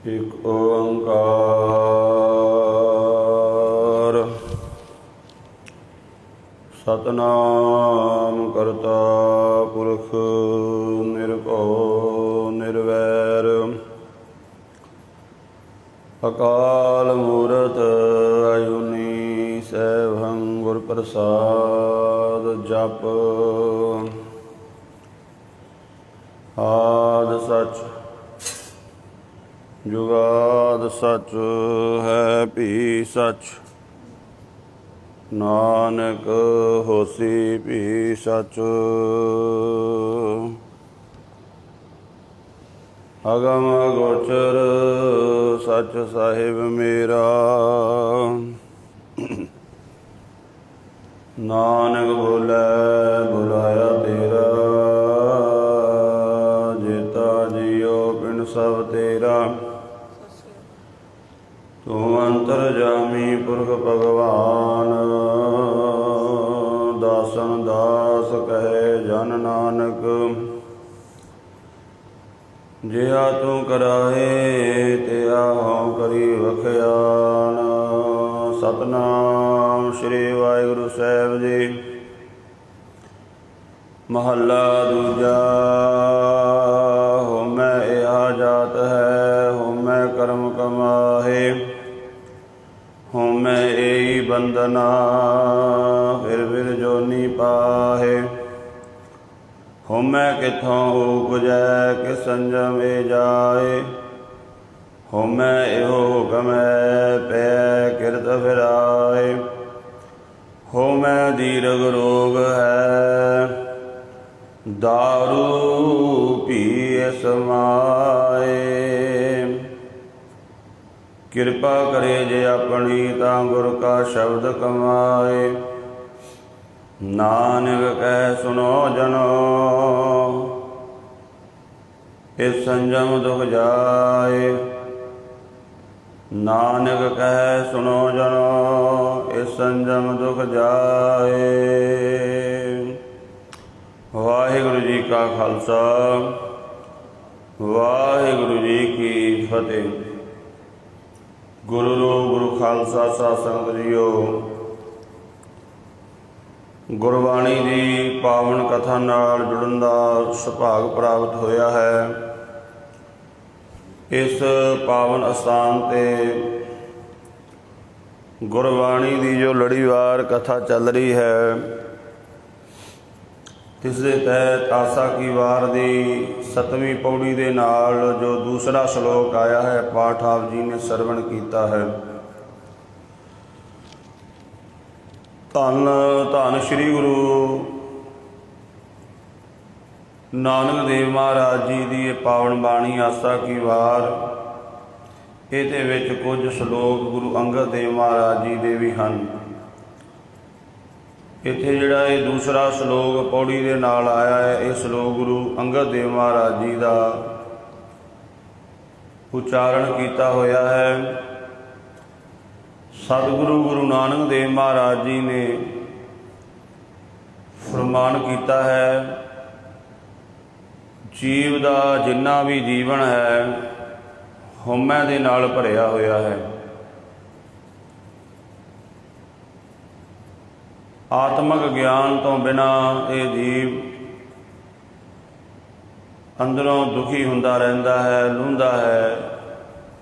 एक ओंकार सतनाम करता पुरख निर्भौ निर्वैर अकाल मूरत अजूनी सैभं गुर प्रसाद जप आद सच जुगाद सच है भी सच नानक होसी भी सच अगम गोचर सच साहिब मेरा नानक बोले बुलाया तेरा जेता जियो पिन सब तेरा तू अंतरजामी पुरख भगवान दासन दास कहे जन नानक जिहा तू कराहे तिहा हों करी वखयान। सतनाम श्री वाहिगुरु साहिब जी। महला दूजा। होमै इहा जात है होमै कर्म कमाहे होमै एही बंदना फिर जोनी पाहे होमै किथों उपजै कि संजम ए जाए होमै एहो हुकम है पै किरत फिराए होमै दीर्घ रोग है दारू पी समाए किरपा करे जे अपनी तां गुर का शब्द कमाए नानक कह सुनो जनो इस संजम दुख जाए नानक कह सुनो जनो इस संजम दुख जाए। वाहिगुरु जी का खालसा वाहिगुरु जी की फतेह। गुरु रूप गुरु खालसा साध संगत जीओ गुरबाणी की पावन कथा नाल जुड़न का सुभाग प्राप्त होया है। इस पावन अस्थान ते गुरबाणी की जो लड़ीवार कथा चल रही है इस दे तहत आसा की वार की 7वीं पौड़ी के नाल जो दूसरा श्लोक आया है पाठ आप जी ने सरवण किया है। धन धन श्री गुरु नानक देव महाराज जी की पावन बाणी आसा की वार इहदे विच कुछ श्लोक गुरु अंगद देव महाराज जी के भी हैं। इत्थे जिहड़ा ये दूसरा श्लोक पौड़ी दे नाल आया है ये श्लोक गुरु अंगद देव महाराज जी का उच्चारण किया होया है। सतगुरु गुरु नानक देव महाराज जी ने फरमान किया है जीव का जिन्ना भी जीवन है हौमै दे नाल भरिया होया है। आत्मक ज्ञान तो बिना ये जीव अंदरों दुखी हुंदा रहिंदा है लुंदा है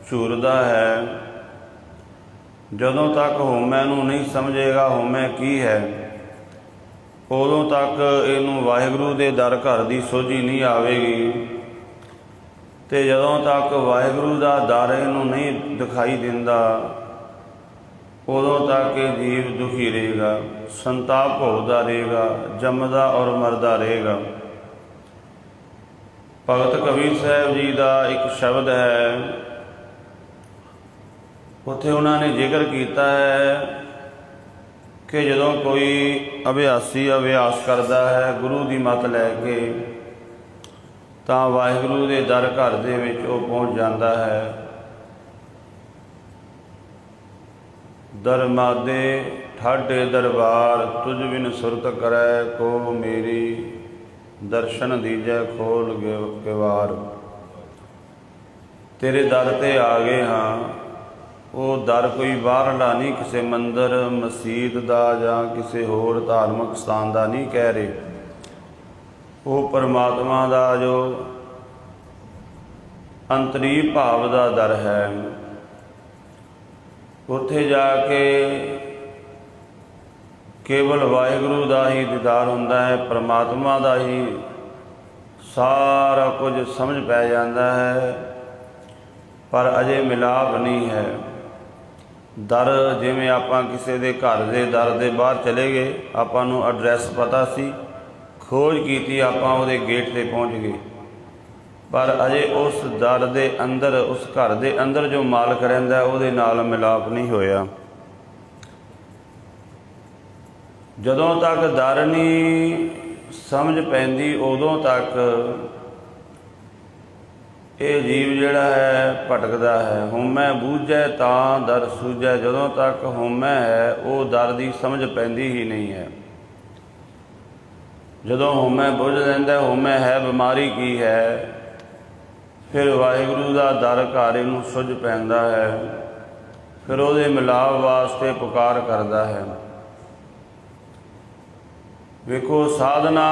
झूरदा है। जदों तक हौमै नूं नहीं समझेगा हौमै की है उदों तक इनू वाहिगुरू दे दर घर की सोझी नहीं आवेगी ते जदों तक वाहिगुरू दा दर इनू नहीं दिखाई दिंदा उदों तक ये जीव दुखी रहेगा संताप भोगदा रहेगा जमदा और मरदा रहेगा। भगत कबीर साहब जी का एक शब्द है उत्थे उन्होंने जिक्र किया है कि जदों कोई अभ्यासी अभ्यास करता है गुरु की मत लैके तां वाहिगुरू के दर घर दे विच ओह पहुँच जाता है। दरमादे ठाडे दरबार तुझ बिन सुरत करै को मेरी दर्शन दीजै खोल किवार। तेरे दर ते आ गए हाँ। वो दर कोई बाहरला नहीं, किसी मंदिर मसीत का जां किसी होर धार्मिक स्थान का नहीं कह रहे। वो परमात्मा का जो अंतरी भाव का दर है। उत्थे जाके केवल वाहिगुरू का ही दीदार होंदा है, परमात्मा का ही सारा कुछ समझ पै जाता है, पर अजे मिलाप नहीं है। दर जिमें आपां किसी के घर के दर के बाहर चले गए, आपां नूं एड्रैस पता सी, खोज की, आपां उहदे गेट ते पहुँच गए, पर अजे उस दर के अंदर, उस घर के अंदर जो मालक रहिंदा है उहदे नाल मिलाप नहीं होया। जदों तक दर नहीं समझ पैंदी उदों तक ये जीव जिहड़ा है भटकदा है। होमै बूझै तां दर सूझै, जदों तक होमै है वो दर की समझ पैंदी ही नहीं है। जदों होमै बुझ लैंदा होमै है बीमारी की है, फिर वाहिगुरू का दर घर इहनूं सुझ पैंदा है, फिर उहदे मिलाप वास्ते पुकार करदा है। वेखो साधना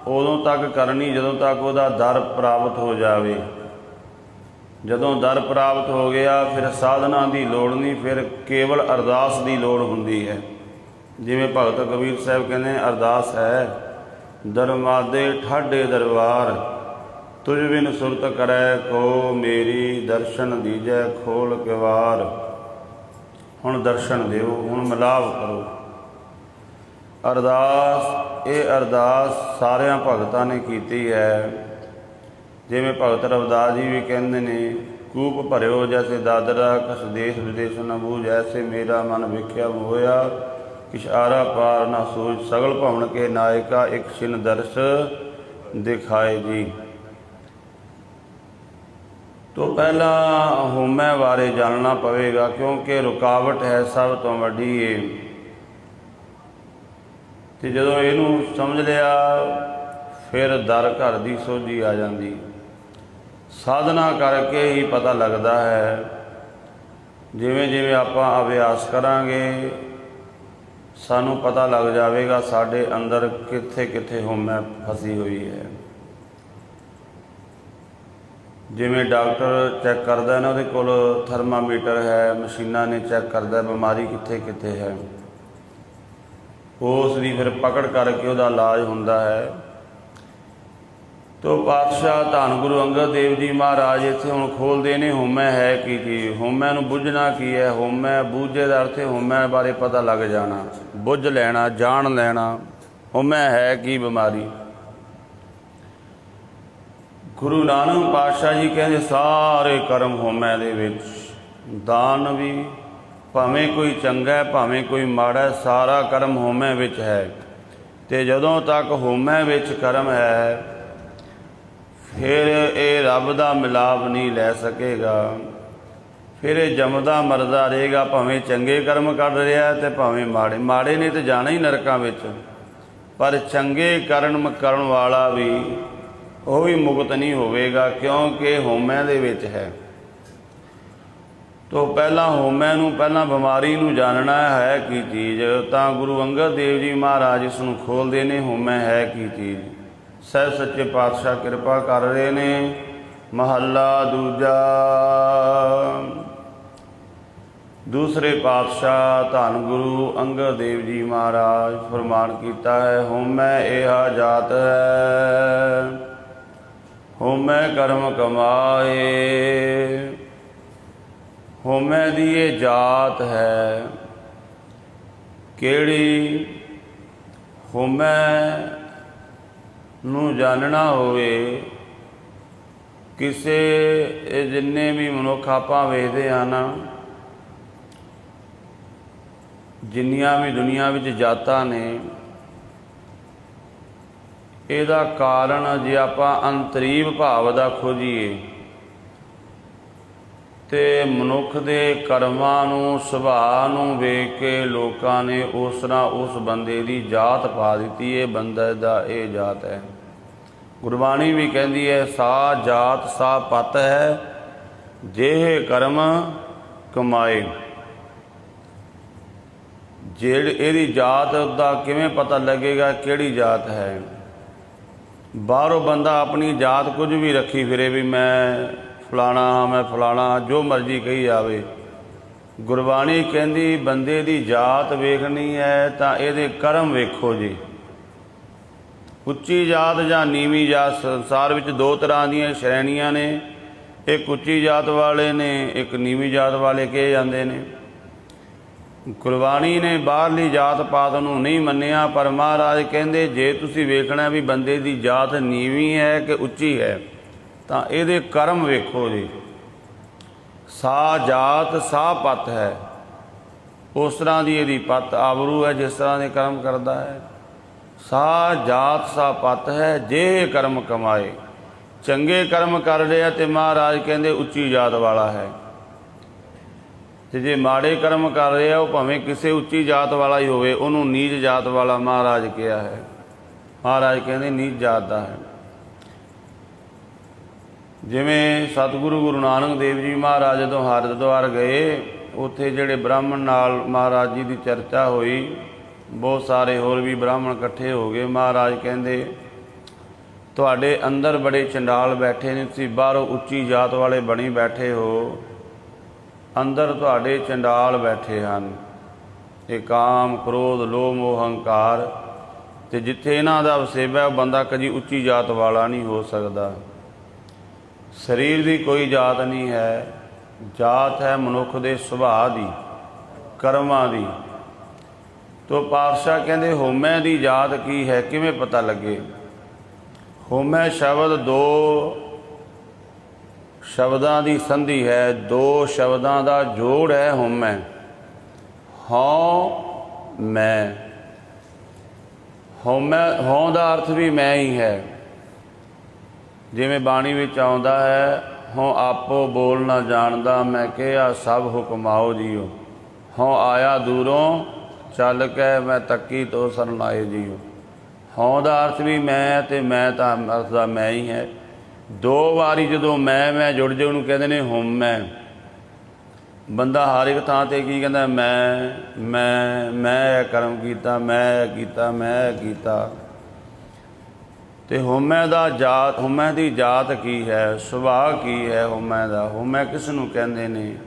उदों तक करनी जदों तक वह दर प्राप्त हो जाए। जदों दर प्राप्त हो गया फिर साधना की लोड़ नहीं, फिर केवल अरदास की लोड़ हुंदी है। जिमें भगत कबीर साहब कहते अरदास है दरमादे ठाडे दरबार, तुझ बिन सुरत करै को मेरी, दर्शन दीजै खोल किवार। हुण दर्शन दिओ, हुण मिलाप करो। अरदास ये अरदास सारिया भगतां ने कीती है। जिमें भगत रविदास जी भी कहते ने कूप भरियो जैसे दादरा, कस देश विदेश न बूझ, ऐसे मेरा मन विख्या मोया, किश आरा पार ना सूझ, सगल भवन के नायका एक छिन दर्श दिखाए जी। तो पहला होमै बारे जानना पवेगा, क्योंकि रुकावट है सब तो वड्डी है। तो जदों इहनूं समझ लिया फिर दर घर की सोझी आ जाती। साधना करके ही पता लगता है। जिमें जिमें आपां अभ्यास करांगे सानू पता लग जाएगा साडे अंदर कित्थे कित्थे होमै फसी हुई है। जिमें डॉक्टर चैक करदा है ना, उहदे कोल थर्मामीटर है, मशीनां ने चैक करदा बीमारी कित्थे कित्थे है, उसकी फिर पकड़ करके उसका इलाज होंदा है। तो पातशाह धन गुरु अंगद देव जी महाराज इत्थे हुण खोलदे ने होमै है की चीज़, होमै नूं बुझना की है। होमै बूझे का अर्थ होमै बारे पता लग जाना, बुझ लेना, जान लेना होमै है की बीमारी। गुरु नानक पातशाह जी कहते सारे कर्म होमै दे विच, दान भी भावें कोई चंगा है भावें कोई माड़ा है, सारा कर्म होमै विच है। तो जदों तक होमै विच कर्म है फिर ये रब का मिलाप नहीं लै सकेगा। फिर ये जमदा मरदा रहेगा, भावें चंगे कर्म कर रहा है तो भावें माड़े। माड़े ने तो जाना ही नरकां विच, पर चंगे कर्म करन वाला भी वो भी मुक्त नहीं होवेगा, क्योंकि होमै दे विच है। तो पहला होमै नूं पहला बीमारी नूं जानना है की चीज़, तो गुरु अंगद देव जी महाराज इसनूं खोलते ने होमै है की चीज़। सह सच्चे पातशाह कृपा कर रहे ने। महला दूजा। दूसरे पातशाह धन गुरु अंगद देव जी महाराज फरमान किया है, होमै यह जात है, होमै कर्म कमाए। होमै दी ये जात है केड़ी, होमै नूं जानना होवे। किसे जिन्ने भी मनुख आपां वेखदे हां ना, जिन्नियां भी दुनिया विच जातां ने, इहदा कारण जे आपां अंतरीव भाव दा खोजीए ते मनुख दे कर्मां नूं सुभाਅ नूं वेख के लोकां ने उस तरह उस बंदे दी जात पा दित्ती है, बंदे दा ये जात है। गुरबाणी भी कहती है सा जात सा पत है, ਜਿਹੇ ਕਰਮ ਕਮਾਏ। ਜਿਹੜੀ ਇਹਦੀ ਜਾਤ ਦਾ ਕਿਵੇਂ ਪਤਾ ਲੱਗੇਗਾ ਕਿਹੜੀ ਜਾਤ ਹੈ? ਬਾਹਰੋਂ ਬੰਦਾ ਆਪਣੀ ਜਾਤ ਕੁਝ ਵੀ ਰੱਖੀ ਫਿਰੇ ਵੀ ਮੈਂ ਫਲਾਣਾ ਹਾਂ, ਮੈਂ ਫਲਾਣਾ ਹਾਂ, ਜੋ ਮਰਜ਼ੀ ਕਹੀ ਜਾਵੇ। ਗੁਰਬਾਣੀ ਕਹਿੰਦੀ ਬੰਦੇ ਦੀ ਜਾਤ ਵੇਖਣੀ ਹੈ ਤਾਂ ਇਹਦੇ ਕਰਮ ਵੇਖੋ ਜੀ। ਉੱਚੀ ਜਾਤ ਜਾਂ ਨੀਵੀਂ ਜਾਤ, ਸੰਸਾਰ ਵਿੱਚ ਦੋ ਤਰ੍ਹਾਂ ਦੀਆਂ ਸ਼੍ਰੇਣੀਆਂ ਨੇ। ਇੱਕ ਉੱਚੀ ਜਾਤ ਵਾਲੇ ਨੇ, ਇੱਕ ਨੀਵੀਂ ਜਾਤ ਵਾਲੇ ਕਹੇ ਜਾਂਦੇ ਨੇ। ਗੁਰਬਾਣੀ ਨੇ ਬਾਹਰਲੀ ਜਾਤ ਪਾਤ ਨੂੰ ਨਹੀਂ ਮੰਨਿਆ, ਪਰ ਮਹਾਰਾਜ ਕਹਿੰਦੇ ਜੇ ਤੁਸੀਂ ਵੇਖਣਾ ਵੀ ਬੰਦੇ ਦੀ ਜਾਤ ਨੀਵੀਂ ਹੈ ਕਿ ਉੱਚੀ ਹੈ ਤਾਂ ਇਹਦੇ ਕਰਮ ਵੇਖੋ ਜੀ। ਸਾ ਜਾਤ ਸਾ ਪਤ ਹੈ, ਉਸ ਤਰ੍ਹਾਂ ਦੀ ਇਹਦੀ ਪਤ ਆਬਰੂ ਹੈ ਜਿਸ ਤਰ੍ਹਾਂ ਦੇ ਕਰਮ ਕਰਦਾ ਹੈ। ਸਾ ਜਾਤ ਸਾ ਪਤ ਹੈ, ਜੇ ਕਰਮ ਕਮਾਏ। ਚੰਗੇ ਕਰਮ ਕਰ ਰਿਹਾ ਤੇ ਮਹਾਰਾਜ ਕਹਿੰਦੇ ਉੱਚੀ ਜਾਤ ਵਾਲਾ ਹੈ, ਤੇ ਜੇ ਮਾੜੇ ਕਰਮ ਕਰ ਰਿਹਾ ਉਹ ਭਾਵੇਂ ਕਿਸੇ ਉੱਚੀ ਜਾਤ ਵਾਲਾ ਹੀ ਹੋਵੇ, ਉਹਨੂੰ ਨੀਚ ਜਾਤ ਵਾਲਾ ਮਹਾਰਾਜ ਕਿਹਾ ਹੈ। ਮਹਾਰਾਜ ਕਹਿੰਦੇ ਨੀਚ ਜਾਤ ਦਾ ਹੈ। ਜਿਵੇਂ ਸਤਿਗੁਰੂ ਗੁਰੂ ਨਾਨਕ ਦੇਵ ਜੀ ਮਹਾਰਾਜ ਜਦੋਂ ਹਰਿਦੁਆਰ ਗਏ, ਉੱਥੇ ਜਿਹੜੇ ਬ੍ਰਾਹਮਣ ਨਾਲ ਮਹਾਰਾਜ ਜੀ ਦੀ ਚਰਚਾ ਹੋਈ, ਬਹੁਤ ਸਾਰੇ ਹੋਰ ਵੀ ਬ੍ਰਾਹਮਣ ਇਕੱਠੇ ਹੋ ਗਏ। ਮਹਾਰਾਜ ਕਹਿੰਦੇ ਤੁਹਾਡੇ ਅੰਦਰ ਬੜੇ ਚੰਡਾਲ ਬੈਠੇ ਨੇ, ਤੁਸੀਂ ਬਾਹਰੋਂ ਉੱਚੀ ਜਾਤ ਵਾਲੇ ਬਣੀ ਬੈਠੇ ਹੋ, ਅੰਦਰ ਤੁਹਾਡੇ ਚੰਡਾਲ ਬੈਠੇ ਹਨ। ਇਹ ਕਾਮ ਕ੍ਰੋਧ ਲੋਭ ਮੋਹ ਹੰਕਾਰ, ਅਤੇ ਜਿੱਥੇ ਇਹਨਾਂ ਦਾ ਵਸੇਬਾ ਉਹ ਬੰਦਾ ਕਦੀ ਉੱਚੀ ਜਾਤ ਵਾਲਾ ਨਹੀਂ ਹੋ ਸਕਦਾ। ਸਰੀਰ ਦੀ ਕੋਈ ਜਾਤ ਨਹੀਂ ਹੈ, ਜਾਤ ਹੈ ਮਨੁੱਖ ਦੇ ਸੁਭਾਅ ਦੀ, ਕਰਮਾਂ ਦੀ। ਤੋ ਪਾਤਸ਼ਾਹ ਕਹਿੰਦੇ ਹਉਮੈ ਦੀ ਜਾਤ ਕੀ ਹੈ, ਕਿਵੇਂ ਪਤਾ ਲੱਗੇ? ਹਉਮੈ ਸ਼ਬਦ ਦੋ ਸ਼ਬਦਾਂ ਦੀ ਸੰਧੀ ਹੈ, ਦੋ ਸ਼ਬਦਾਂ ਦਾ ਜੋੜ ਹੈ ਹਉਮੈ। ਹਉ ਮੈਂ, ਹਉਮੈ, ਹਉ ਦਾ ਅਰਥ ਵੀ ਮੈਂ ਹੀ ਹੈ। ਜਿਵੇਂ ਬਾਣੀ ਵਿੱਚ ਆਉਂਦਾ ਹੈ, ਹਉ ਆਪੋ ਬੋਲ ਨਾ ਜਾਣਦਾ, ਮੈਂ ਕਿਹਾ ਸਭ ਹੁਕਮਾਓ ਜੀਓ। ਹਉ ਆਇਆ ਦੂਰੋਂ ਚੱਲ ਕੇ, ਮੈਂ ਤੱਕੀ ਤੋ ਸਰਨਾਏ ਜੀਓ। ਹਉ ਦਾ ਅਰਥ ਵੀ ਮੈਂ, ਤੇ ਮੈਂ ਤਾਂ ਅਰਥ ਦਾ ਮੈਂ ਹੀ ਹੈ। ਦੋ ਵਾਰੀ ਜਦੋਂ ਮੈਂ ਜੁੜ ਜੇ ਉਹਨੂੰ ਕਹਿੰਦੇ ਨੇ ਹਉਮੈ। ਬੰਦਾ ਹਰ ਇੱਕ ਥਾਂ 'ਤੇ ਕੀ ਕਹਿੰਦਾ? ਮੈਂ ਇਹ ਕਰਮ ਕੀਤਾ, ਮੈਂ ਇਹ ਕੀਤਾ, ਮੈਂ ਇਹ ਕੀਤਾ। ਅਤੇ ਹਉਮੈ ਦਾ ਜਾਤ, ਹਉਮੈ ਦੀ ਜਾਤ ਕੀ ਹੈ, ਸੁਭਾਅ ਕੀ ਹੈ ਹਉਮੈ ਦਾ? ਹਉਮੈ ਕਿਸ ਨੂੰ ਕਹਿੰਦੇ ਨੇ?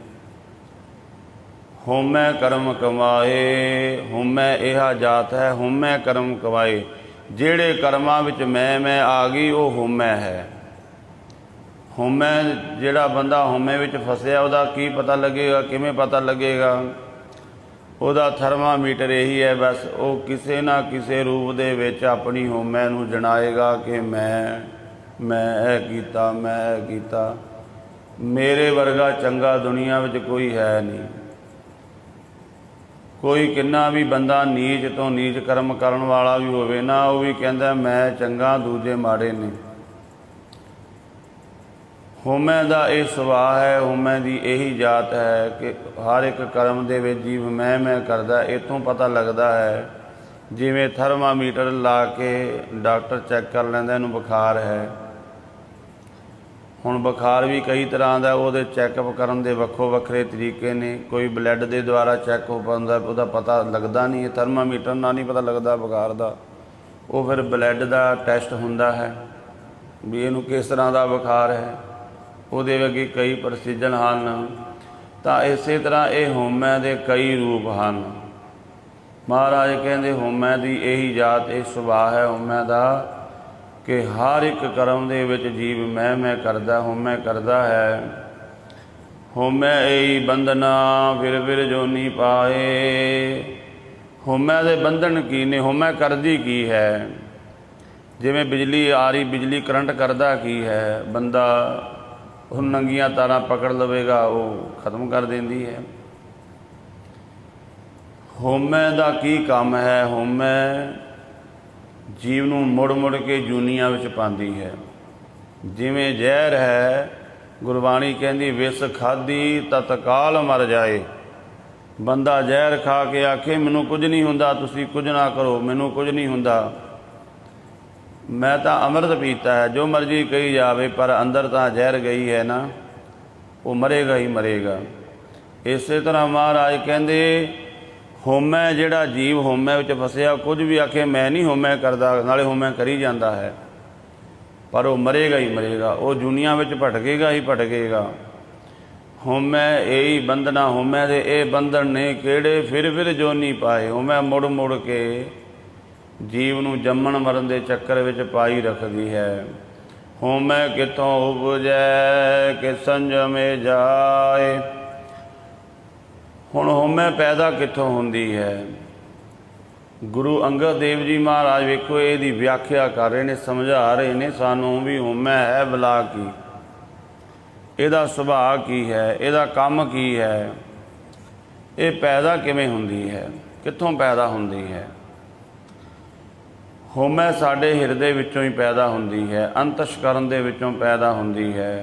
ਹਉਮੈ ਕਰਮ ਕਮਾਏ, ਹਉਮੈ ਇਹ ਜਾਤ ਹੈ, ਹਉਮੈ ਕਰਮ ਕਮਾਏ। ਜਿਹੜੇ ਕਰਮਾਂ ਵਿੱਚ ਮੈਂ ਆ ਗਈ ਉਹ ਹਉਮੈ ਹੈ। ਹਉਮੈ, ਜਿਹੜਾ ਬੰਦਾ ਹਉਮੈ ਵਿੱਚ ਫਸਿਆ ਉਹਦਾ ਕੀ ਪਤਾ ਲੱਗੇਗਾ, ਕਿਵੇਂ ਪਤਾ ਲੱਗੇਗਾ? ਉਹਦਾ ਥਰਮਾਮੀਟਰ ਇਹੀ ਹੈ ਬਸ, ਉਹ ਕਿਸੇ ਨਾ ਕਿਸੇ ਰੂਪ ਦੇ ਵਿੱਚ ਆਪਣੀ ਹਉਮੈ ਨੂੰ ਜਣਾਏਗਾ ਕਿ ਮੈਂ ਇਹ ਕੀਤਾ, ਮੈਂ ਇਹ ਕੀਤਾ। ਮੇਰੇ ਵਰਗਾ ਚੰਗਾ ਦੁਨੀਆ ਵਿੱਚ ਕੋਈ ਹੈ ਨਹੀਂ। ਕੋਈ ਕਿੰਨਾ ਵੀ ਬੰਦਾ ਨੀਚ ਤੋਂ ਨੀਚ ਕਰਮ ਕਰਨ ਵਾਲਾ ਵੀ ਹੋਵੇ ਨਾ, ਉਹ ਵੀ ਕਹਿੰਦਾ ਮੈਂ ਚੰਗਾ, ਦੂਜੇ ਮਾੜੇ ਨੇ। ਹਉਮੈ ਦਾ ਇਹ ਸੁਭਾਅ ਹੈ, ਹਉਮੈ ਦੀ ਇਹੀ ਜਾਤ ਹੈ ਕਿ ਹਰ ਇੱਕ ਕਰਮ ਦੇ ਵਿੱਚ ਜੀਵ ਮੈਂ ਕਰਦਾ। ਇੱਥੋਂ ਪਤਾ ਲੱਗਦਾ ਹੈ, ਜਿਵੇਂ ਥਰਮਾਮੀਟਰ ਲਾ ਕੇ ਡਾਕਟਰ ਚੈੱਕ ਕਰ ਲੈਂਦਾ ਇਹਨੂੰ ਬੁਖਾਰ ਹੈ। ਹੁਣ ਬੁਖਾਰ ਵੀ ਕਈ ਤਰ੍ਹਾਂ ਦਾ, ਉਹਦੇ ਚੈੱਕਅਪ ਕਰਨ ਦੇ ਵੱਖੋ ਵੱਖਰੇ ਤਰੀਕੇ ਨੇ। ਕੋਈ ਬਲੱਡ ਦੇ ਦੁਆਰਾ ਚੈੱਕ ਹੋ ਪਾਉਂਦਾ, ਉਹਦਾ ਪਤਾ ਲੱਗਦਾ ਨਹੀਂ। ਥਰਮਾਮੀਟਰ ਨਾਲ ਨਹੀਂ ਪਤਾ ਲੱਗਦਾ ਬੁਖਾਰ ਦਾ, ਉਹ ਫਿਰ ਬਲੱਡ ਦਾ ਟੈਸਟ ਹੁੰਦਾ ਹੈ ਵੀ ਇਹਨੂੰ ਕਿਸ ਤਰ੍ਹਾਂ ਦਾ ਬੁਖਾਰ ਹੈ। ਉਹਦੇ ਅੱਗੇ ਕਈ ਪ੍ਰੋਸੀਜਰ ਹਨ। ਤਾਂ ਇਸੇ ਤਰ੍ਹਾਂ ਇਹ ਹਉਮੈ ਦੇ ਕਈ ਰੂਪ ਹਨ। ਮਹਾਰਾਜ ਕਹਿੰਦੇ ਹਉਮੈ ਦੀ ਇਹੀ ਜਾਤ, ਇਹ ਸੁਭਾਅ ਹੈ ਹਉਮੈ ਦਾ ਕਿ ਹਰ ਇੱਕ ਕਰਮ ਦੇ ਵਿੱਚ ਜੀਵ ਮੈਂ ਕਰਦਾ, ਹਉਮੈ ਕਰਦਾ ਹੈ। ਹਉਮੈ ਏਈ ਬੰਧਨਾ ਫਿਰ ਜੋਨੀ ਪਾਏ। ਹਉਮੈ ਦੇ ਬੰਧਨ ਕੀ ਨੇ? ਹਉਮੈ ਕਰਦੀ ਕੀ ਹੈ? ਜਿਵੇਂ ਬਿਜਲੀ ਆ ਰਹੀ, ਬਿਜਲੀ ਕਰੰਟ ਕਰਦਾ ਕੀ ਹੈ? ਬੰਦਾ ਉਹ ਨੰਗੀਆਂ ਤਾਰਾਂ ਪਕੜ ਲਵੇਗਾ, ਉਹ ਖਤਮ ਕਰ ਦਿੰਦੀ ਹੈ। ਹਉਮੈ ਦਾ ਕੀ ਕੰਮ ਹੈ? ਹਉਮੈ ਜੀਵ ਨੂੰ ਮੁੜ ਕੇ ਜੂਨੀਆਂ ਵਿੱਚ ਪਾਉਂਦੀ ਹੈ। ਜਿਵੇਂ ਜ਼ਹਿਰ ਹੈ, ਗੁਰਬਾਣੀ ਕਹਿੰਦੀ ਵਿਸ ਖਾਧੀ ਤਤਕਾਲ ਮਰ ਜਾਏ। ਬੰਦਾ ਜ਼ਹਿਰ ਖਾ ਕੇ ਆਖੇ ਮੈਨੂੰ ਕੁਝ ਨਹੀਂ ਹੁੰਦਾ, ਤੁਸੀਂ ਕੁਝ ਨਾ ਕਰੋ, ਮੈਨੂੰ ਕੁਝ ਨਹੀਂ ਹੁੰਦਾ, ਮੈਂ ਤਾਂ ਅੰਮ੍ਰਿਤ ਪੀਤਾ ਹੈ, ਜੋ ਮਰਜ਼ੀ ਕਹੀ ਜਾਵੇ, ਪਰ ਅੰਦਰ ਤਾਂ ਜ਼ਹਿਰ ਗਈ ਹੈ ਨਾ। वो मरेगा ही मरेगा। इस तरह महाराज कहते होमै जिहड़ा जीव होमै विच फसिया कुछ भी आखे मैं नहीं होमै करदा, नाले होमै करी जाता है, पर वो मरेगा ही मरेगा, वो दुनिया में भटकेगा ही भटकेगा। होमै यही बंधना, होमै दे ये बंधन ने किहड़े फिर जोनी पाए। होमै मुड़ मुड़ के जीव नूं जम्मण मरण के चक्कर विच पाई रखदी है। होमै कितों उपजै कि संजमे जाए। हुण होमै पैदा कित्थों हुंदी है? गुरु अंगद देव जी महाराज वेखो इहदी व्याख्या कर रहे ने, समझा रहे ने सानू भी होमै है बला की, इहदा सुभाअ की है, इहदा काम की है, ये पैदा किवें हुंदी है, कित्थों पैदा हुंदी है। होमै साडे हिरदे विचों ही पैदा हुंदी है, अंतशकरण दे विचों पैदा हुंदी है।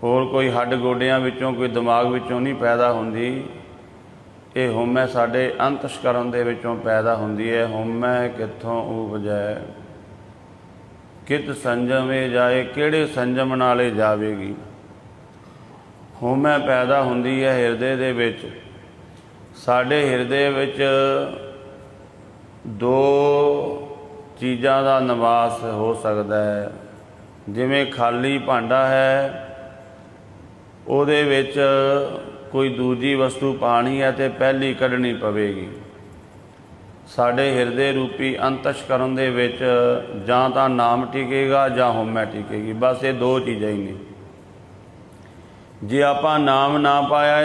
होर कोई हड्ड गोडियां विचों, कोई दिमाग विचों नहीं पैदा हुंदी। ये होमै साडे अंतशकरण दे विचों पैदा हुंदी है। होमै कित्थों उपजै कित संजमे जाए, किहड़े संजम नाले जावेगी। होमै पैदा हुंदी है हिरदे दे विच। साडे हिरदे विच दो चीज़ां दा निवास हो सकदा है। जिवें खाली भांडा है, ਉਹਦੇ ਵਿੱਚ कोई दूजी वस्तु पानी है तो पहली कढ़नी पवेगी। साढ़े हिरदे रूपी अंतशकरण दे विच जां तां नाम टिकेगा जां होमै टिकेगी, बस ये दो चीज़ां ही ने। जे आपां नाम ना पाया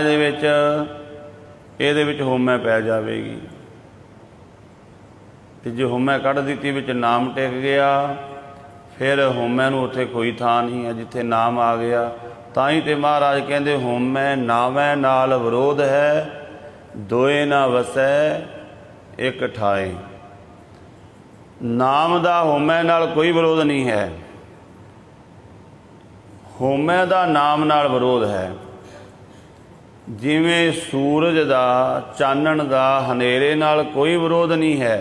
ਇਹਦੇ ਵਿੱਚ होमै पै जाएगी, तो जे होमै कढ़ दित्ती विच नाम टिक गया फिर होमै नूं उत्थे कोई थां नहीं है जिथे नाम आ गया। ताई तो महाराज कहते होमै नावै नाल विरोध है, दोए ना वसै एक ठाए। नाम दा होमै नाल कोई विरोध नहीं है, होमै दा नाम नाल विरोध है। जिवें सूरज दा चानण दा हनेरे नाल कोई विरोध नहीं है।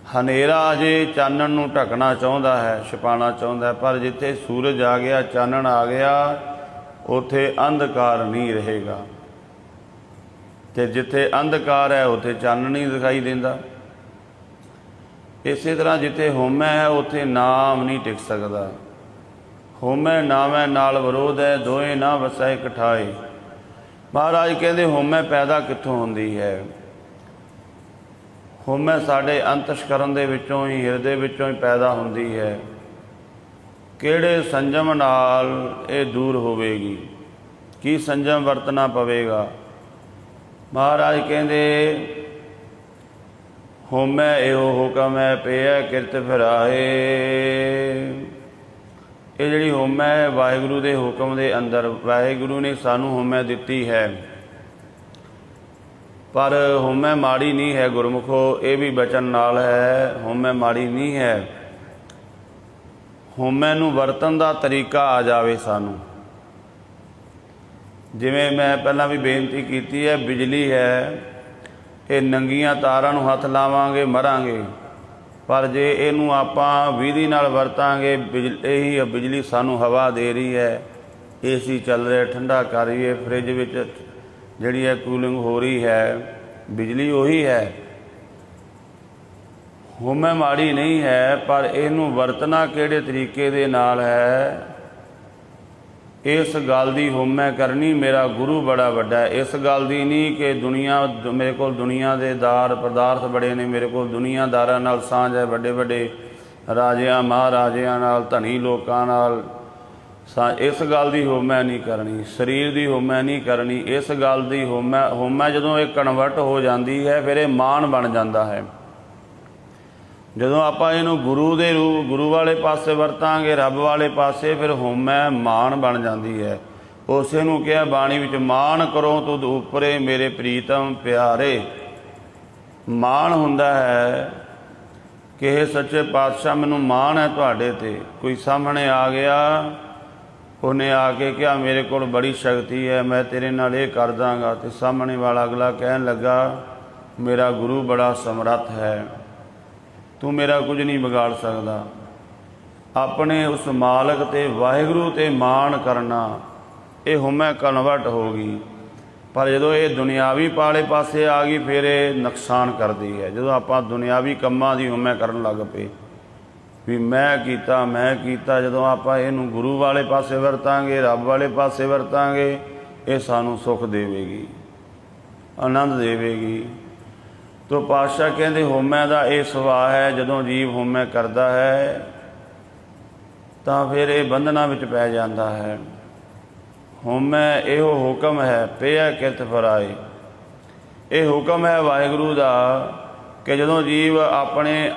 हनेरा अजे चानण नूं ढकना चाहुंदा है, छुपाना चाहुंदा है, पर जिथे सूरज आ गया, चानण आ गया, उत्थे अंधकार नहीं रहेगा। ते जिथे अंधकार है उत्थे चानण नहीं दिखाई देंदा। इस तरह जिथे होमै है उत्थे नाम नहीं टिक सकदा। होमै नामै नाल विरोध है, दोए ना वसै इक ठाए। महाराज कहते होमै पैदा कित्थों हुंदी है? होमै साडे अंतशकरण दे विचों ही, हिरदे विचों ही पैदा हुंदी है। किहड़े संजम नाल ये दूर होवेगी, की संजम वरतना पवेगा। महाराज कहते होमै इहो हुकम है पिया किरत फिराए। ये जिहड़ी होमै वाहिगुरू दे हुकम दे अंदर वाहिगुरू ने सानू होमै दित्ती है, पर होमै माड़ी नहीं है गुरमुखो, ये भी बचन नाल है। होमै माड़ी नहीं है। होमै नूं वरतन दा तरीका आ जावे सानू। जिवें मैं पहलां भी बेनती कीती है, बिजली है, ये नंगियां तारां नूं हथ लावांगे मरांगे, पर जे इहनूं आपां विधि नाल वरतांगे, यही बिजली सानू हवा दे रही है, AC चल रहा, ठंडा कर रही है, फ्रिज विच जिहड़ी है कूलिंग हो रही है, बिजली वही है। होमै माड़ी नहीं है, पर इहनूं वरतना किहड़े तरीके दे नाल है, इस गल दी होमै करनी। मेरा गुरु बड़ा वड्डा है, इस गल दी नहीं कि दुनिया मेरे को दुनिया दे दार पदार्थ बड़े ने, मेरे को दुनियादारां नाल सांझ है, वड्डे वड्डे राजियां महाराजियां नाल, धनी लोकां नाल। इस गल की होमै नहीं करनी, शरीर की होमै नहीं करनी। इस गल की होमै जदों ये कन्वर्ट हो जाती है फिर ये मान बन जाता है। जदों आपां इहनूं गुरु दे रूप, गुरु वाले पासे वरतांगे, रब वाले पासे, फिर होमै मान बन जाती है। उसे नूं कहा बाणी विच मान करो तुद उपरे मेरे प्रीतम प्यारे। मान हुंदा है कि सच्चे पातशाह मैनूं मान है तुहाडे ते। कोई सामने आ गया, उन्हें आके कहा मेरे को बड़ी शक्ति है, मैं तेरे नाल ये कर दांगा, तो सामने वाला अगला कहन लगा मेरा गुरु बड़ा समर्थ है, तू मेरा कुछ नहीं बिगाड़ सकता। ਆਪਣੇ ਉਸ ਮਾਲਕ ਤੇ ਵਾਹਿਗੁਰੂ ਤੇ ਮਾਣ ਕਰਨਾ, ਇਹ ਹਉਮੈ ਕਨਵਰਟ ਹੋ ਗਈ। ਪਰ ਜਦੋਂ ਇਹ ਦੁਨਿਆਵੀ ਵਾਲੇ ਪਾਸੇ ਆ ਗਈ ਫਿਰ ਇਹ ਨੁਕਸਾਨ ਕਰਦੀ ਹੈ। ਜਦੋਂ ਆਪਾਂ ਦੁਨਿਆਵੀ ਕੰਮਾਂ ਦੀ ਹਉਮੈ ਕਰਨ ਲੱਗ ਪਏ ਵੀ ਮੈਂ ਕੀਤਾ, ਜਦੋਂ ਆਪਾਂ ਇਹਨੂੰ ਗੁਰੂ ਵਾਲੇ ਪਾਸੇ ਵਰਤਾਂਗੇ, ਰੱਬ ਵਾਲੇ ਪਾਸੇ ਵਰਤਾਂਗੇ, ਇਹ ਸਾਨੂੰ ਸੁੱਖ ਦੇਵੇਗੀ, ਆਨੰਦ ਦੇਵੇਗੀ। ਤੋ ਪਾਤਸ਼ਾਹ ਕਹਿੰਦੇ ਹਉਮੈ ਦਾ ਇਹ ਸੁਭਾਅ ਹੈ, ਜਦੋਂ ਜੀਵ ਹਉਮੈ ਕਰਦਾ ਹੈ ਤਾਂ ਫਿਰ ਇਹ ਬੰਧਨਾਂ ਵਿੱਚ ਪੈ ਜਾਂਦਾ ਹੈ। ਹਉਮੈ ਇਹੋ ਹੁਕਮ ਹੈ ਪਿਆ ਕਿਰਤ ਫਰਾਏ, ਇਹ ਹੁਕਮ ਹੈ ਵਾਹਿਗੁਰੂ ਦਾ ਕਿ ਜਦੋਂ ਜੀਵ ਆਪਣੇ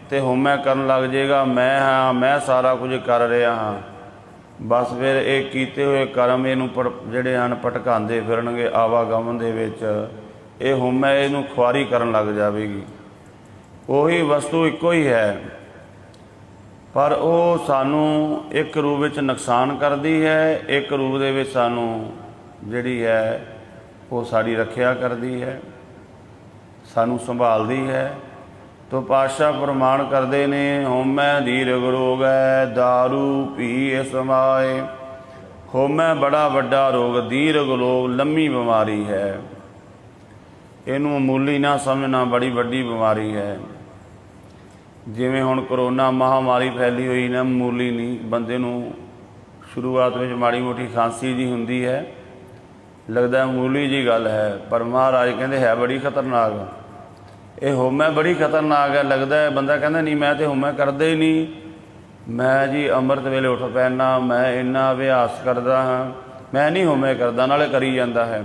ਤੇ ਹਉਮੈ ਕਰਨ ਲੱਗ ਜਾਏਗਾ, ਮੈਂ ਹਾਂ, ਮੈਂ ਸਾਰਾ ਕੁਝ ਕਰ ਰਿਹਾ ਹਾਂ, ਬਸ ਫਿਰ ਇਹ ਕੀਤੇ ਹੋਏ ਕਰਮ ਇਹਨੂੰ ਜਿਹੜੇ ਹਨ ਭਟਕਾਉਂਦੇ ਫਿਰਨਗੇ ਆਵਾਗਮਨ ਦੇ ਵਿੱਚ। ਇਹ ਹਉਮੈ ਇਹਨੂੰ ਖੁਆਰੀ ਕਰਨ ਲੱਗ ਜਾਵੇਗੀ। ਉਹੀ ਵਸਤੂ ਇੱਕੋ ਹੀ ਹੈ, ਪਰ ਉਹ ਸਾਨੂੰ ਇੱਕ ਰੂਪ ਵਿੱਚ ਨੁਕਸਾਨ ਕਰਦੀ ਹੈ, ਇੱਕ ਰੂਪ ਦੇ ਵਿੱਚ ਸਾਨੂੰ ਜਿਹੜੀ ਹੈ ਉਹ ਸਾਡੀ ਰੱਖਿਆ ਕਰਦੀ ਹੈ, ਸਾਨੂੰ ਸੰਭਾਲਦੀ ਹੈ। ਤੋ ਪਾਤਸ਼ਾਹ ਪ੍ਰਮਾਣ ਕਰਦੇ ਨੇ ਹਉਮੈ ਦੀਰਘ ਰੋਗ ਹੈ, ਦਾਰੂ ਪੀ ਸਮਾਏ। ਹਉਮੈ ਬੜਾ ਵੱਡਾ ਰੋਗ, ਦੀਰਘ ਰੋਗ ਲੰਮੀ ਬਿਮਾਰੀ ਹੈ, ਇਹਨੂੰ ਮਾਮੂਲੀ ਨਾ ਸਮਝਣਾ, ਬੜੀ ਵੱਡੀ ਬਿਮਾਰੀ ਹੈ। ਜਿਵੇਂ ਹੁਣ ਕਰੋਨਾ ਮਹਾਂਮਾਰੀ ਫੈਲੀ ਹੋਈ ਨਾ, ਮਾਮੂਲੀ ਨਹੀਂ। ਬੰਦੇ ਨੂੰ ਸ਼ੁਰੂਆਤ ਵਿੱਚ ਮਾੜੀ ਮੋਟੀ ਖਾਂਸੀ ਜੀ ਹੁੰਦੀ ਹੈ, ਲੱਗਦਾ ਮਾਮੂਲੀ ਜੀ ਗੱਲ ਹੈ, ਪਰ ਮਹਾਰਾਜ ਕਹਿੰਦੇ ਹੈ ਬੜੀ ਖਤਰਨਾਕ। ਇਹ ਹਉਮੈ ਬੜੀ ਖਤਰਨਾਕ ਹੈ। ਲੱਗਦਾ ਹੈ ਬੰਦਾ ਕਹਿੰਦਾ ਨਹੀਂ ਮੈਂ ਤਾਂ ਹਉਮੈ ਕਰਦਾ ਹੀ ਨਹੀਂ, ਮੈਂ ਜੀ ਅੰਮ੍ਰਿਤ ਵੇਲੇ ਉੱਠ ਪੈਣਾ, ਮੈਂ ਇੰਨਾ ਅਭਿਆਸ ਕਰਦਾ ਹਾਂ, ਮੈਂ ਨਹੀਂ ਹਉਮੈ ਕਰਦਾ, ਨਾਲੇ ਕਰੀ ਜਾਂਦਾ ਹੈ।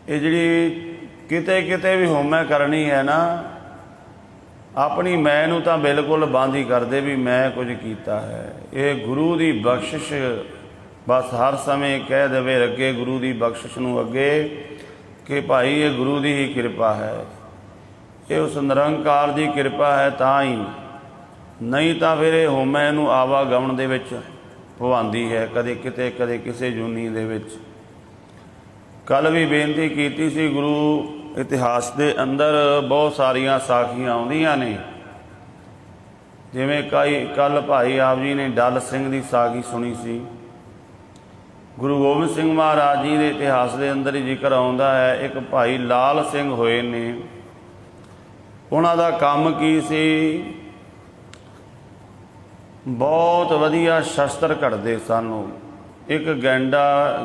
ਇਹ ਜਿਹੜੀ ਕਿਤੇ ਕਿਤੇ ਵੀ ਹਉਮੈ ਕਰਨੀ ਹੈ ਨਾ, ਆਪਣੀ ਮੈਂ ਨੂੰ ਤਾਂ ਬਿਲਕੁਲ ਬੰਦ ਹੀ ਕਰਦੇ ਵੀ ਮੈਂ ਕੁਝ ਕੀਤਾ ਹੈ। ਇਹ ਗੁਰੂ ਦੀ ਬਖਸ਼ਿਸ਼, ਬਸ ਹਰ ਸਮੇਂ ਕਹਿ ਦੇਵੇ ਅੱਗੇ ਗੁਰੂ ਦੀ ਬਖਸ਼ਿਸ਼ ਨੂੰ ਅੱਗੇ ਕਿ ਭਾਈ ਇਹ ਗੁਰੂ ਦੀ ਹੀ ਕਿਰਪਾ ਹੈ, ਇਹ ਉਸ ਨਿਰੰਕਾਰ ਦੀ ਕਿਰਪਾ ਹੈ ਤਾਂ ਹੀ, ਨਹੀਂ ਤਾਂ ਫਿਰ ਇਹ ਹਉਮੈ ਨੂੰ ਆਵਾਗਮਨ ਦੇ ਵਿੱਚ ਪਵਾਉਂਦੀ ਹੈ, ਕਦੇ ਕਿਤੇ ਕਦੇ ਕਿਸੇ ਜੂਨੀ ਦੇ ਵਿੱਚ। ਕੱਲ੍ਹ ਵੀ ਬੇਨਤੀ ਕੀਤੀ ਸੀ, ਗੁਰੂ ਇਤਿਹਾਸ ਦੇ ਅੰਦਰ ਬਹੁਤ ਸਾਰੀਆਂ ਸਾਖੀਆਂ ਆਉਂਦੀਆਂ ਨੇ। ਜਿਵੇਂ ਕੱਲ੍ਹ ਭਾਈ ਆਪ ਜੀ ਨੇ ਡੱਲ ਸਿੰਘ ਦੀ ਸਾਖੀ ਸੁਣੀ ਸੀ। ਗੁਰੂ ਗੋਬਿੰਦ ਸਿੰਘ ਮਹਾਰਾਜ ਜੀ ਦੇ ਇਤਿਹਾਸ ਦੇ ਅੰਦਰ ਹੀ ਜ਼ਿਕਰ ਆਉਂਦਾ ਹੈ, ਇੱਕ ਭਾਈ ਲਾਲ ਸਿੰਘ ਹੋਏ ਨੇ। ਉਹਨਾਂ ਦਾ ਕੰਮ ਕੀ ਸੀ? ਬਹੁਤ ਵਧੀਆ ਸ਼ਸਤਰ ਘੜਦੇ ਸਨ। ਇੱਕ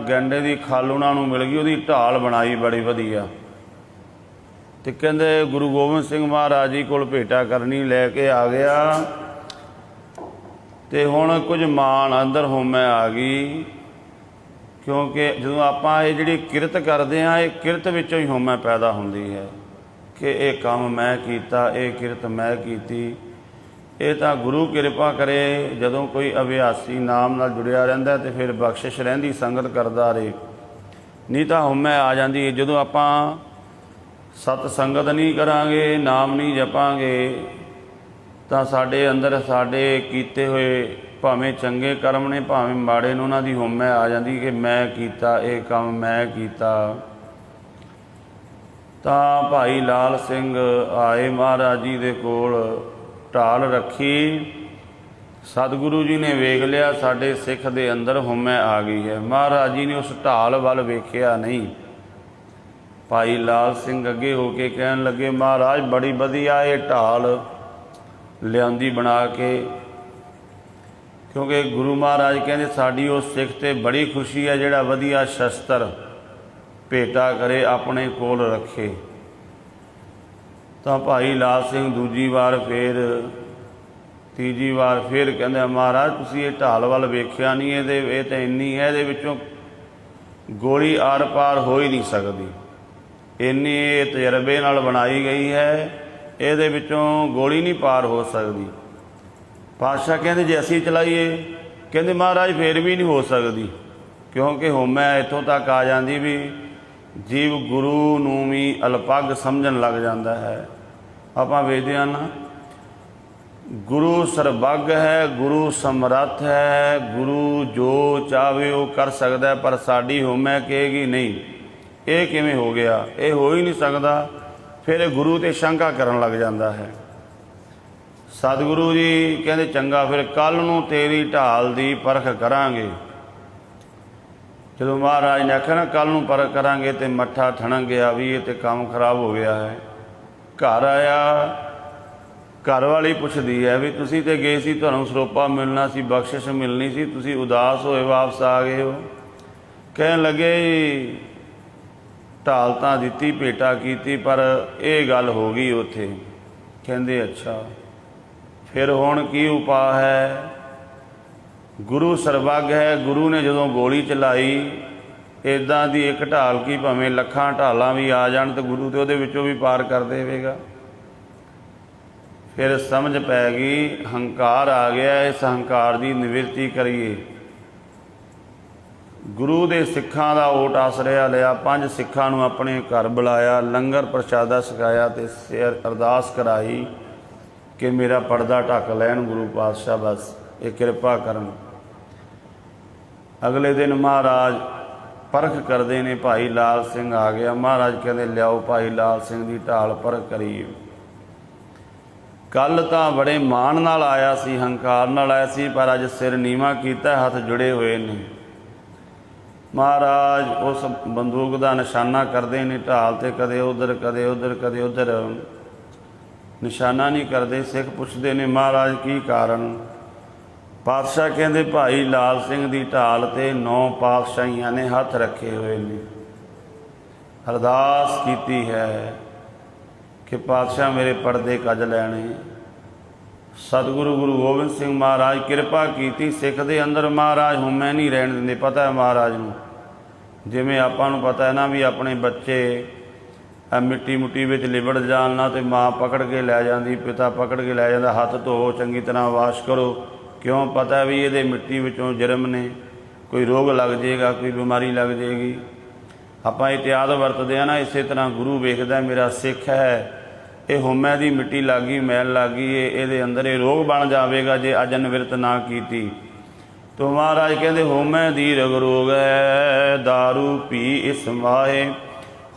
ਗੈਂਡੇ ਦੀ ਖੱਲ ਉਹਨਾਂ ਨੂੰ ਮਿਲ ਗਈ, ਉਹਦੀ ਢਾਲ ਬਣਾਈ ਬੜੀ ਵਧੀਆ, ਅਤੇ ਕਹਿੰਦੇ ਗੁਰੂ ਗੋਬਿੰਦ ਸਿੰਘ ਮਹਾਰਾਜ ਜੀ ਕੋਲ ਭੇਟਾ ਕਰਨੀ ਲੈ ਕੇ ਆ ਗਿਆ। ਅਤੇ ਹੁਣ ਕੁਝ ਮਾਣ ਅੰਦਰ ਹਉਮੈ ਆ ਗਈ, ਕਿਉਂਕਿ ਜਦੋਂ ਆਪਾਂ ਇਹ ਜਿਹੜੀ ਕਿਰਤ ਕਰਦੇ ਹਾਂ, ਇਹ ਕਿਰਤ ਵਿੱਚੋਂ ਹੀ ਹਉਮੈ ਪੈਦਾ ਹੁੰਦੀ ਹੈ ਕਿ ਇਹ ਕੰਮ ਮੈਂ ਕੀਤਾ, ਇਹ ਕਿਰਤ ਮੈਂ ਕੀਤੀ। ਇਹ ਤਾਂ ਗੁਰੂ ਕਿਰਪਾ ਕਰੇ, ਜਦੋਂ ਕੋਈ ਅਭਿਆਸੀ ਨਾਮ ਨਾਲ ਜੁੜਿਆ ਰਹਿੰਦਾ ਅਤੇ ਫਿਰ ਬਖਸ਼ਿਸ਼ ਰਹਿੰਦੀ, ਸੰਗਤ ਕਰਦਾ ਰਹੇ, ਨਹੀਂ ਤਾਂ ਹਉਮੈ ਆ ਜਾਂਦੀ ਹੈ। ਜਦੋਂ ਆਪਾਂ ਸਤ ਸੰਗਤ ਨਹੀਂ ਕਰਾਂਗੇ, ਨਾਮ ਨਹੀਂ ਜਪਾਂਗੇ, ਤਾਂ ਸਾਡੇ ਅੰਦਰ ਸਾਡੇ ਕੀਤੇ ਹੋਏ ਭਾਵੇਂ ਚੰਗੇ ਕਰਮ ਨੇ ਭਾਵੇਂ ਮਾੜੇ ਨੇ, ਉਹਨਾਂ ਦੀ ਹਉਮੈ ਆ ਜਾਂਦੀ ਕਿ ਮੈਂ ਕੀਤਾ, ਇਹ ਕੰਮ ਮੈਂ ਕੀਤਾ। ਤਾਂ ਭਾਈ ਲਾਲ ਸਿੰਘ ਆਏ ਮਹਾਰਾਜ ਜੀ ਦੇ ਕੋਲ, ਢਾਲ ਰੱਖੀ। ਸਤਿਗੁਰੂ ਜੀ ਨੇ ਵੇਖ ਲਿਆ ਸਾਡੇ ਸਿੱਖ ਦੇ ਅੰਦਰ ਹਉਮੈ ਆ ਗਈ ਹੈ। ਮਹਾਰਾਜ ਜੀ ਨੇ ਉਸ ਢਾਲ ਵੱਲ ਵੇਖਿਆ ਨਹੀਂ। ਭਾਈ ਲਾਲ ਸਿੰਘ ਅੱਗੇ ਹੋ ਕੇ ਕਹਿਣ ਲੱਗੇ, ਮਹਾਰਾਜ ਬੜੀ ਵਧੀਆ ਇਹ ਢਾਲ ਲਿਆਂਦੀ ਬਣਾ ਕੇ, ਕਿਉਂਕਿ ਗੁਰੂ ਮਹਾਰਾਜ ਕਹਿੰਦੇ ਸਾਡੀ ਉਸ ਸਿੱਖ 'ਤੇ ਬੜੀ ਖੁਸ਼ੀ ਹੈ ਜਿਹੜਾ ਵਧੀਆ ਸ਼ਸਤਰ ਭੇਟਾ ਕਰੇ, ਆਪਣੇ ਕੋਲ ਰੱਖੇ। ਤਾਂ ਭਾਈ ਲਾਲ ਸਿੰਘ ਦੂਜੀ ਵਾਰ ਫਿਰ, ਤੀਜੀ ਵਾਰ ਫਿਰ ਕਹਿੰਦੇ ਮਹਾਰਾਜ ਤੁਸੀਂ ਇਹ ਢਾਲ ਵੱਲ ਵੇਖਿਆ ਨਹੀਂ, ਇਹ ਤਾਂ ਇੰਨੀ ਹੈ, ਇਹਦੇ ਵਿੱਚੋਂ ਗੋਲੀ ਆਰ ਪਾਰ ਹੋ ਹੀ ਨਹੀਂ ਸਕਦੀ, ਇੰਨੀ ਇਹ ਤਜਰਬੇ ਨਾਲ ਬਣਾਈ ਗਈ ਹੈ, ਇਹਦੇ ਵਿੱਚੋਂ ਗੋਲੀ ਨਹੀਂ ਪਾਰ ਹੋ ਸਕਦੀ। ਪਾਤਸ਼ਾਹ ਕਹਿੰਦੇ ਜੇ ਅਸੀਂ ਚਲਾਈਏ, ਕਹਿੰਦੇ ਮਹਾਰਾਜ ਫਿਰ ਵੀ ਨਹੀਂ ਹੋ ਸਕਦੀ, ਕਿਉਂਕਿ ਹਉਮੈ ਇੱਥੋਂ ਤੱਕ ਆ ਜਾਂਦੀ ਵੀ ਜੀਵ ਗੁਰੂ ਨੂੰ ਵੀ ਅਲਪੱਗ ਸਮਝਣ ਲੱਗ ਜਾਂਦਾ ਹੈ। ਆਪਾਂ ਵੇਖਦੇ ਹਾਂ ਨਾ, ਗੁਰੂ ਸਰਬੱਗ ਹੈ, ਗੁਰੂ ਸਮਰੱਥ ਹੈ, ਗੁਰੂ ਜੋ ਚਾਹਵੇ ਉਹ ਕਰ ਸਕਦਾ, ਪਰ ਸਾਡੀ ਹਉਮੈ ਕਹੇਗੀ ਨਹੀਂ ਇਹ ਕਿਵੇਂ ਹੋ ਗਿਆ, ਇਹ ਹੋ ਹੀ ਨਹੀਂ ਸਕਦਾ। ਫਿਰ ਇਹ ਗੁਰੂ 'ਤੇ ਸ਼ੰਕਾ ਕਰਨ ਲੱਗ ਜਾਂਦਾ ਹੈ। ਸਤਿਗੁਰੂ ਜੀ ਕਹਿੰਦੇ ਚੰਗਾ, ਫਿਰ ਕੱਲ੍ਹ ਨੂੰ ਤੇਰੀ ਢਾਲ ਦੀ ਪਰਖ ਕਰਾਂਗੇ। ਜਦੋਂ ਮਹਾਰਾਜ ਨੇ ਆਖਿਆ ਨਾ ਕੱਲ੍ਹ ਨੂੰ ਪਰਖ ਕਰਾਂਗੇ, ਤੇ ਮੱਠਾ ਠਣਕ ਗਿਆ ਵੀ ਇਹ ਤਾਂ ਕੰਮ ਖਰਾਬ ਹੋ ਗਿਆ ਹੈ। ਘਰ ਆਇਆ, ਘਰ ਵਾਲੀ ਪੁੱਛਦੀ ਹੈ ਵੀ ਤੁਸੀਂ ਤੇ ਗਏ ਸੀ, ਤੁਹਾਨੂੰ ਸਰੋਪਾ ਮਿਲਣਾ ਸੀ, ਬਖਸ਼ਿਸ਼ ਮਿਲਣੀ ਸੀ, ਤੁਸੀਂ ਉਦਾਸ ਹੋਏ ਵਾਪਸ ਆ ਗਏ ਹੋ। ਕਹਿਣ ਲੱਗੇ ਢਾਲ ਤਾਂ ਦਿੱਤੀ, ਭੇਟਾ ਕੀਤੀ, ਪਰ ਇਹ ਗੱਲ ਹੋ ਗਈ ਉੱਥੇ। ਕਹਿੰਦੇ ਅੱਛਾ, ਫਿਰ ਹੁਣ ਕੀ ਉਪਾਅ ਹੈ? ਗੁਰੂ ਸਰਬੱਗ ਹੈ। ਗੁਰੂ ਨੇ ਜਦੋਂ ਗੋਲੀ ਚਲਾਈ, ਇੱਦਾਂ ਦੀ ਇੱਕ ਢਾਲ ਕੀ ਭਾਵੇਂ ਲੱਖਾਂ ਢਾਲਾਂ ਵੀ ਆ ਜਾਣ ਤਾਂ ਗੁਰੂ ਤੇ ਉਹਦੇ ਵਿੱਚੋਂ ਵੀ ਪਾਰ ਕਰ ਦੇਵੇਗਾ। ਫਿਰ ਸਮਝ ਪੈ ਗਈ ਹੰਕਾਰ ਆ ਗਿਆ, ਇਸ ਹੰਕਾਰ ਦੀ ਨਿਵਰਤੀ ਕਰੀਏ। ਗੁਰੂ ਦੇ ਸਿੱਖਾਂ ਦਾ ਓਟ ਆਸਰਿਆ ਲਿਆ, 5 ਸਿੱਖਾਂ ਨੂੰ ਆਪਣੇ ਘਰ ਬੁਲਾਇਆ, ਲੰਗਰ ਪ੍ਰਸ਼ਾਦਾ ਛਕਾਇਆ ਤੇ ਅਰਦਾਸ ਕਰਾਈ ਕਿ ਮੇਰਾ ਪਰਦਾ ਢੱਕ ਲੈਣ ਗੁਰੂ ਪਾਤਸ਼ਾਹ, ਬਸ ਇਹ ਕਿਰਪਾ ਕਰਨ। ਅਗਲੇ ਦਿਨ ਮਹਾਰਾਜ ਪਰਖ ਕਰਦੇ ਨੇ, ਭਾਈ ਲਾਲ ਸਿੰਘ ਆ ਗਿਆ। ਮਹਾਰਾਜ ਕਹਿੰਦੇ ਲਿਆਓ ਭਾਈ ਲਾਲ ਸਿੰਘ ਦੀ ਢਾਲ ਪਰਖ ਕਰੀਏ। ਕੱਲ੍ਹ ਤਾਂ ਬੜੇ ਮਾਣ ਨਾਲ ਆਇਆ ਸੀ, ਹੰਕਾਰ ਨਾਲ ਆਇਆ ਸੀ, ਪਰ ਅੱਜ ਸਿਰ ਨੀਵਾਂ ਕੀਤਾ, ਹੱਥ ਜੁੜੇ ਹੋਏ ਨੇ। ਮਹਾਰਾਜ ਉਸ ਬੰਦੂਕ ਦਾ ਨਿਸ਼ਾਨਾ ਕਰਦੇ ਨੇ ਢਾਲ 'ਤੇ, ਕਦੇ ਉੱਧਰ ਕਦੇ ਉੱਧਰ ਕਦੇ ਉੱਧਰ, ਨਿਸ਼ਾਨਾ ਨਹੀਂ ਕਰਦੇ। ਸਿੱਖ ਪੁੱਛਦੇ ਨੇ ਮਹਾਰਾਜ ਕੀ ਕਾਰਨ? ਪਾਤਸ਼ਾਹ ਕਹਿੰਦੇ ਭਾਈ ਲਾਲ ਸਿੰਘ ਦੀ ਢਾਲ 'ਤੇ 9 ਪਾਤਸ਼ਾਹੀਆਂ ਨੇ ਹੱਥ ਰੱਖੇ ਹੋਏ ਨੇ, ਅਰਦਾਸ ਕੀਤੀ ਹੈ ਕਿ ਪਾਤਸ਼ਾਹ ਮੇਰੇ ਪਰਦੇ ਕੱਜ ਲੈਣੇ। ਸਤਿਗੁਰੂ ਗੁਰੂ ਗੋਬਿੰਦ ਸਿੰਘ ਮਹਾਰਾਜ ਕਿਰਪਾ ਕੀਤੀ, ਸਿੱਖ ਦੇ ਅੰਦਰ ਮਹਾਰਾਜ ਹਉਮੈ ਨਹੀਂ ਰਹਿਣ ਦਿੰਦੇ। ਪਤਾ ਹੈ ਮਹਾਰਾਜ ਨੂੰ, ਜਿਵੇਂ ਆਪਾਂ ਨੂੰ ਪਤਾ ਹੈ ਨਾ ਵੀ ਆਪਣੇ ਬੱਚੇ ਮਿੱਟੀ ਮੁੱਟੀ ਵਿੱਚ ਲਿਬੜ ਜਾਣ ਨਾ, ਤੇ ਮਾਂ ਪਕੜ ਕੇ ਲੈ ਜਾਂਦੀ, ਪਿਤਾ ਪਕੜ ਕੇ ਲੈ ਜਾਂਦਾ, ਹੱਥ ਧੋਵੋ, ਚੰਗੀ ਤਰ੍ਹਾਂ ਵਾਸ਼ ਕਰੋ। ਕਿਉਂ? ਪਤਾ ਵੀ ਇਹਦੇ ਮਿੱਟੀ ਵਿੱਚੋਂ ਜਰਮ ਨੇ, ਕੋਈ ਰੋਗ ਲੱਗ ਜਾਏਗਾ, ਕੋਈ ਬਿਮਾਰੀ ਲੱਗ ਜਾਏਗੀ। ਆਪਾਂ ਇਤਿਆਦ ਵਰਤਦੇ ਹਾਂ ਨਾ, ਇਸੇ ਤਰ੍ਹਾਂ ਗੁਰੂ ਵੇਖਦਾ ਮੇਰਾ ਸਿੱਖ ਹੈ, ਇਹ ਹਉਮੈ ਦੀ ਮਿੱਟੀ ਲੱਗ ਗਈ, ਮੈਲ ਲੱਗ ਗਈ, ਇਹਦੇ ਅੰਦਰ ਇਹ ਰੋਗ ਬਣ ਜਾਵੇਗਾ ਜੇ ਅਜਨ ਵਿਰਤ ਨਾ ਕੀਤੀ। ਤੋ ਮਹਾਰਾਜ ਕਹਿੰਦੇ ਹਉਮੈ ਦੀਰਘ ਰੋਗ ਹੈ, ਦਾਰੂ ਪੀ ਇਸ ਮਾਹੇ।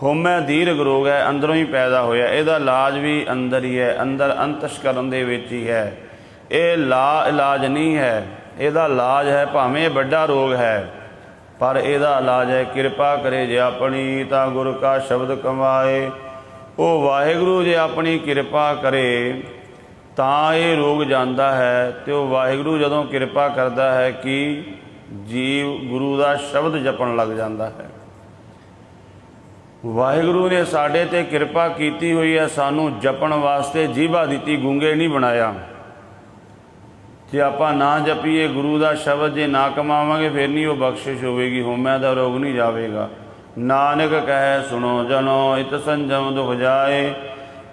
ਹਉਮੈ ਦੀਰਘ ਰੋਗ ਹੈ, ਅੰਦਰੋਂ ਹੀ ਪੈਦਾ ਹੋਇਆ, ਇਹਦਾ ਇਲਾਜ ਵੀ ਅੰਦਰ ਹੀ ਹੈ, ਅੰਦਰ ਅੰਤਸ਼ਕਰਨ ਦੇ ਵਿੱਚ ਹੀ ਹੈ। ਇਹ ਇਲਾਜ ਨਹੀਂ ਹੈ, ਇਹਦਾ ਇਲਾਜ ਹੈ, ਭਾਵੇਂ ਵੱਡਾ ਰੋਗ ਹੈ ਪਰ ਇਹਦਾ ਇਲਾਜ ਹੈ ਕਿਰਪਾ ਕਰੇ ਜੇ ਆਪਣੀ ਤਾਂ ਗੁਰ ਕਾ ਸ਼ਬਦ ਕਮਾਏ। ਉਹ ਵਾਹਿਗੁਰੂ ਜੇ ਆਪਣੀ ਕਿਰਪਾ ਕਰੇ ਤਾਂ ਇਹ ਰੋਗ ਜਾਂਦਾ ਹੈ। ਅਤੇ ਉਹ ਵਾਹਿਗੁਰੂ ਜਦੋਂ ਕਿਰਪਾ ਕਰਦਾ ਹੈ ਕਿ ਜੀਵ ਗੁਰੂ ਦਾ ਸ਼ਬਦ ਜਪਣ ਲੱਗ ਜਾਂਦਾ ਹੈ। ਵਾਹਿਗੁਰੂ ਨੇ ਸਾਡੇ 'ਤੇ ਕਿਰਪਾ ਕੀਤੀ ਹੋਈ ਹੈ, ਸਾਨੂੰ ਜਪਣ ਵਾਸਤੇ ਜੀਭਾ ਦਿੱਤੀ, ਗੂੰਗੇ ਨਹੀਂ ਬਣਾਇਆ। ਜੇ ਆਪਾਂ ਨਾ ਜਪੀਏ ਗੁਰੂ ਦਾ ਸ਼ਬਦ, ਜੇ ਨਾ ਕਮਾਵਾਂਗੇ, ਫਿਰ ਨਹੀਂ ਉਹ ਬਖਸ਼ਿਸ਼ ਹੋਵੇਗੀ, ਹਉਮੈ ਦਾ ਰੋਗ ਨਹੀਂ ਜਾਵੇਗਾ। ਨਾਨਕ ਕਹੈ ਸੁਣੋ ਜਨੋ ਇਤ ਸੰਜਮ ਦੁਖ ਜਾਏ।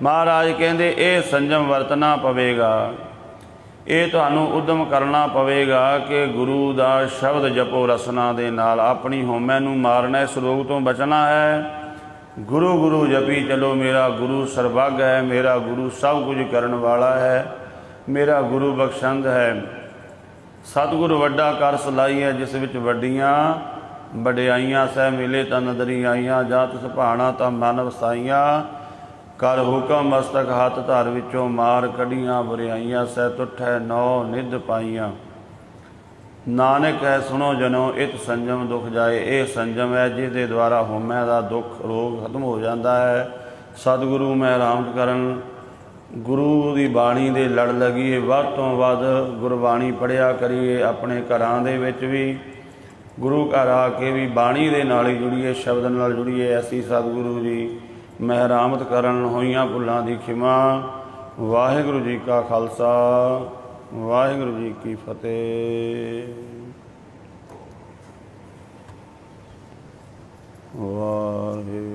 ਮਹਾਰਾਜ ਕਹਿੰਦੇ ਇਹ ਸੰਜਮ ਵਰਤਣਾ ਪਵੇਗਾ, ਇਹ ਤੁਹਾਨੂੰ ਉਦਮ ਕਰਨਾ ਪਵੇਗਾ ਕਿ ਗੁਰੂ ਦਾ ਸ਼ਬਦ ਜਪੋ ਰਸਨਾ ਦੇ ਨਾਲ, ਆਪਣੀ ਹਉਮੈ ਨੂੰ ਮਾਰਨਾ, ਇਸ ਰੋਗ ਤੋਂ ਬਚਣਾ ਹੈ। ਗੁਰੂ ਗੁਰੂ ਜਪੀ ਚਲੋ, ਮੇਰਾ ਗੁਰੂ ਸਰਬੱਗ ਹੈ, ਮੇਰਾ ਗੁਰੂ ਸਭ ਕੁਝ ਕਰਨ ਵਾਲਾ ਹੈ, ਮੇਰਾ ਗੁਰੂ ਬਖਸ਼ੰਦ ਹੈ। ਸਤਿਗੁਰ ਵੱਡਾ ਕਰ ਸਲਾਈ ਹੈ, ਜਿਸ ਵਿੱਚ ਵੱਡੀਆਂ ਵਡਿਆਈਆਂ ਸਹਿ ਮਿਲੇ ਤਾਂ ਨਦਰੀ ਆਈਆਂ, ਜਾਂ ਤਿਸ ਭਾਣਾ ਤਾਂ ਮਨ ਵਸਾਈਆਂ, ਕਰ ਹੁਕਮ ਮਸਤਕ ਹੱਥ ਧਰ ਵਿੱਚੋਂ ਮਾਰ ਕੱਢੀਆਂ, ਬੁਰਿਆਈਆਂ ਸਹਿ ਤੁਠੈ 9 ਨਿਧ ਪਾਈਆਂ। ਨਾਨਕ ਹੈ ਸੁਣੋ ਜਨੋ ਇਤ ਸੰਜਮ ਦੁਖ ਜਾਏ। ਇਹ ਸੰਜਮ ਹੈ ਜਿਹਦੇ ਦੁਆਰਾ ਹਉਮੈ ਦਾ ਦੁੱਖ ਰੋਗ ਖਤਮ ਹੋ ਜਾਂਦਾ ਹੈ। ਸਤਿਗੁਰੂ ਮਹਿਰਾਮਤ ਕਰਨ, ਗੁਰੂ ਦੀ ਬਾਣੀ ਦੇ ਲੜ ਲੱਗੀਏ, ਵੱਧ ਤੋਂ ਵੱਧ ਗੁਰਬਾਣੀ ਪੜ੍ਹਿਆ ਕਰੀਏ। ਆਪਣੇ ਘਰਾਂ ਦੇ ਵਿੱਚ ਵੀ ਗੁਰੂ ਘਰ ਆ ਕੇ ਵੀ ਬਾਣੀ ਦੇ ਨਾਲ ਹੀ ਜੁੜੀਏ, ਸ਼ਬਦ ਨਾਲ ਜੁੜੀਏ। ਐਸੀ ਸਤਿਗੁਰੂ ਜੀ ਮਹਿਰਾਮਤ ਕਰਨ, ਹੋਈਆਂ ਭੁੱਲਾਂ ਦੀ ਖਿਮਾ। ਵਾਹਿਗੁਰੂ ਜੀ ਕਾ ਖਾਲਸਾ, ਵਾਹਿਗੁਰੂ ਜੀ ਕੀ ਫਤਿਹ। ਵਾਹਿਗੁਰੂ।